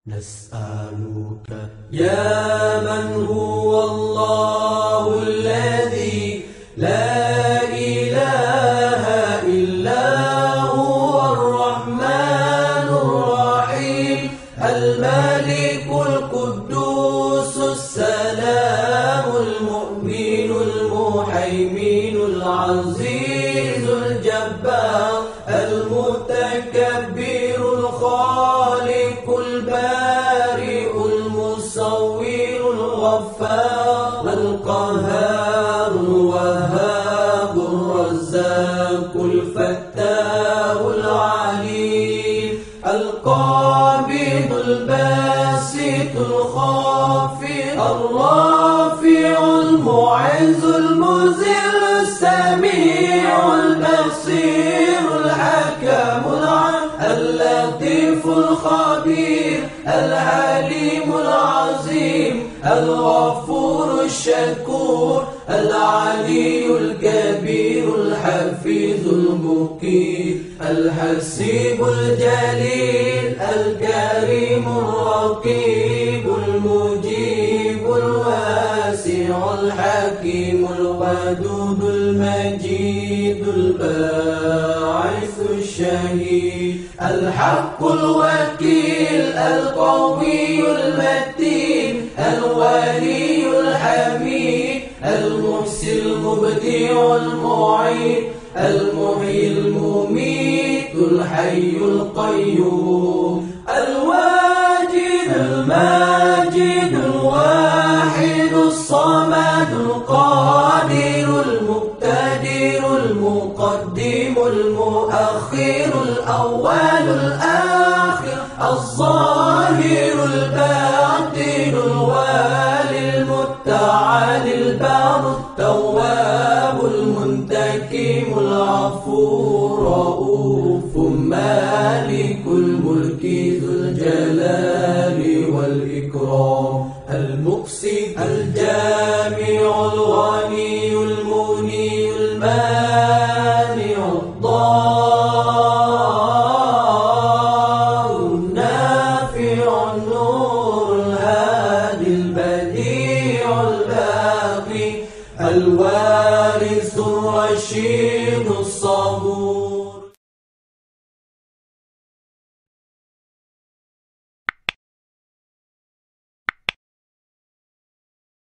نسألك يا من هو الله الذي لا إله إلا هو الرحمن الرحيم الملك القدوس السلام المؤمن المهيمن العزيز الجبار المتكبر الخالق البارئ المصور الغفار القهار الوهاب الرزاق الفتاح العليم القابض الباسط الخافض الرافع المعز المذل السميع البصير الحكم اللطيف الخبير العليم العظيم الغفور الشكور العلي الكبير الحفيظ المقيت الحسيب الجليل الكريم الرقيب المجيب الواسع الحكيم الودود المجيد الباعث الشهيد الحق الوكيل القوي المتين الولي الحميد المحسن المبدع المعيد المحيي المميت الحي القيوم الواجد الماجد الواحد الصمد القادر المقتدر المقدم المؤخر الأول الآخر الظاهر الباطن الوالي المتعال البار التواب المنتقم العفو الرؤوف مالك الملك ذو الجلال والإكرام المقسط الجامع الغني المغني المانع الضار النافع النور الهادي البديع الباقي الوارث الرشيد الصبور